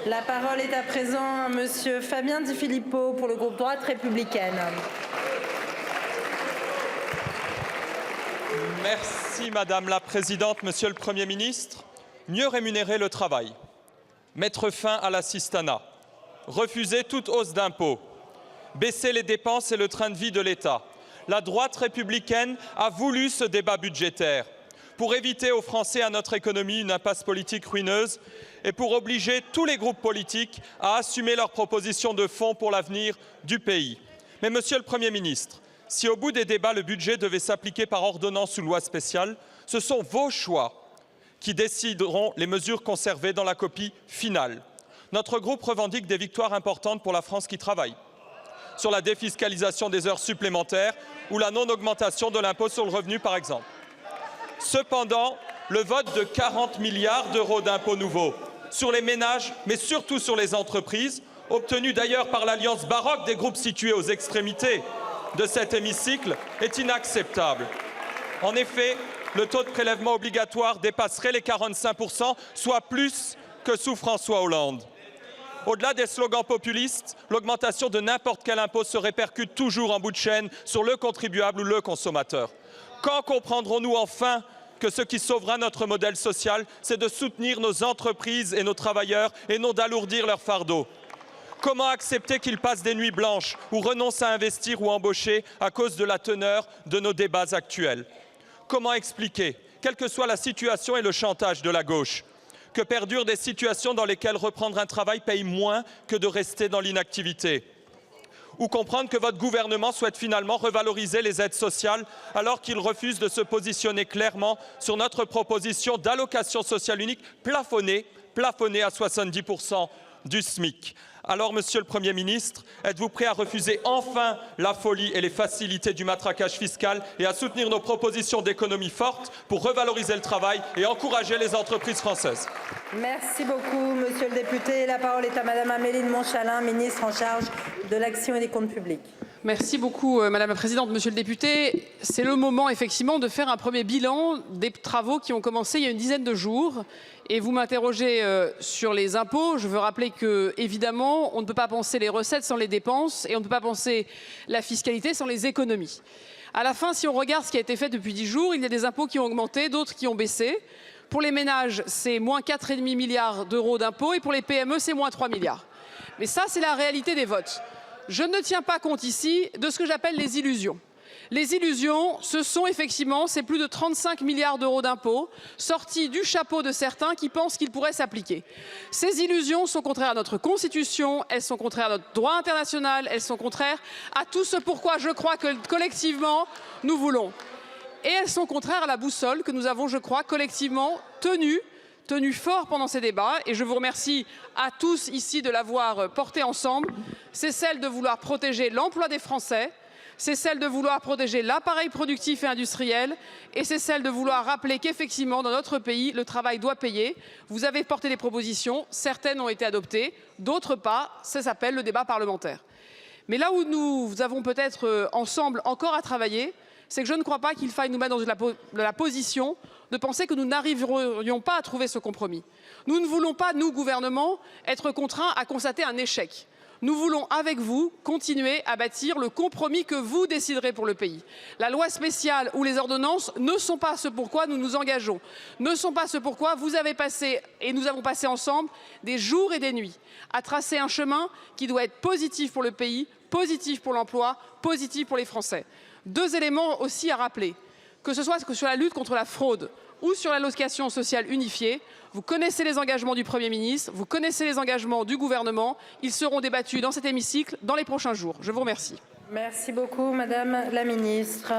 La parole est à présent à monsieur Fabien Di Filippo pour le groupe Droite républicaine. Merci Madame la Présidente, Monsieur le Premier ministre. Mieux rémunérer le travail, mettre fin à l'assistanat, refuser toute hausse d'impôts, baisser les dépenses et le train de vie de l'État. La droite républicaine a voulu ce débat budgétaire pour éviter aux Français et à notre économie une impasse politique ruineuse et pour obliger tous les groupes politiques à assumer leurs propositions de fond pour l'avenir du pays. Mais Monsieur le Premier ministre, si au bout des débats le budget devait s'appliquer par ordonnance ou loi spéciale, ce sont vos choix qui décideront les mesures conservées dans la copie finale. Notre groupe revendique des victoires importantes pour la France qui travaille, sur la défiscalisation des heures supplémentaires ou la non-augmentation de l'impôt sur le revenu, par exemple. Cependant, le vote de 40 milliards d'euros d'impôts nouveaux sur les ménages, mais surtout sur les entreprises, obtenu d'ailleurs par l'alliance baroque des groupes situés aux extrémités de cet hémicycle, est inacceptable. En effet, le taux de prélèvement obligatoire dépasserait les 45%, soit plus que sous François Hollande. Au-delà des slogans populistes, l'augmentation de n'importe quel impôt se répercute toujours en bout de chaîne sur le contribuable ou le consommateur. Quand comprendrons-nous enfin que ce qui sauvera notre modèle social, c'est de soutenir nos entreprises et nos travailleurs et non d'alourdir leur fardeau? Comment accepter qu'ils passent des nuits blanches ou renoncent à investir ou embaucher à cause de la teneur de nos débats actuels? Comment expliquer, quelle que soit la situation et le chantage de la gauche, que perdurent des situations dans lesquelles reprendre un travail paye moins que de rester dans l'inactivité? Ou comprendre que votre gouvernement souhaite finalement revaloriser les aides sociales alors qu'il refuse de se positionner clairement sur notre proposition d'allocation sociale unique plafonnée à 70% du SMIC. Alors, Monsieur le Premier ministre, êtes-vous prêt à refuser enfin la folie et les facilités du matraquage fiscal et à soutenir nos propositions d'économie forte pour revaloriser le travail et encourager les entreprises françaises? Merci beaucoup, monsieur le député. La parole est à madame Amélie de Montchalin, ministre en charge de l'action et des comptes publics. Merci beaucoup, Madame la Présidente. Monsieur le député, c'est le moment effectivement de faire un premier bilan des travaux qui ont commencé il y a une dizaine de jours. Et vous m'interrogez sur les impôts. Je veux rappeler que, évidemment, on ne peut pas penser les recettes sans les dépenses et on ne peut pas penser la fiscalité sans les économies. À la fin, si on regarde ce qui a été fait depuis 10 jours, il y a des impôts qui ont augmenté, d'autres qui ont baissé. Pour les ménages, c'est moins 4,5 milliards d'euros d'impôts et pour les PME, c'est moins 3 milliards. Mais ça, c'est la réalité des votes. Je ne tiens pas compte ici de ce que j'appelle les illusions. Les illusions, ce sont effectivement ces plus de 35 milliards d'euros d'impôts sortis du chapeau de certains qui pensent qu'ils pourraient s'appliquer. Ces illusions sont contraires à notre Constitution, elles sont contraires à notre droit international, elles sont contraires à tout ce pourquoi je crois que collectivement nous voulons. Et elles sont contraires à la boussole que nous avons, je crois, collectivement tenue fort pendant ces débats, et je vous remercie à tous ici de l'avoir porté ensemble. C'est celle de vouloir protéger l'emploi des Français, c'est celle de vouloir protéger l'appareil productif et industriel, et c'est celle de vouloir rappeler qu'effectivement, dans notre pays, le travail doit payer. Vous avez porté des propositions, certaines ont été adoptées, d'autres pas, ça s'appelle le débat parlementaire. Mais là où nous avons peut-être ensemble encore à travailler, c'est que je ne crois pas qu'il faille nous mettre dans la position de penser que nous n'arriverions pas à trouver ce compromis. Nous ne voulons pas, nous, gouvernement, être contraints à constater un échec. Nous voulons, avec vous, continuer à bâtir le compromis que vous déciderez pour le pays. La loi spéciale ou les ordonnances ne sont pas ce pourquoi nous nous engageons, ne sont pas ce pourquoi vous avez passé, et nous avons passé ensemble, des jours et des nuits à tracer un chemin qui doit être positif pour le pays, positif pour l'emploi, positif pour les Français. Deux éléments aussi à rappeler, que ce soit sur la lutte contre la fraude ou sur l'allocation sociale unifiée. Vous connaissez les engagements du Premier ministre, vous connaissez les engagements du gouvernement. Ils seront débattus dans cet hémicycle dans les prochains jours. Je vous remercie. Merci beaucoup, madame la ministre.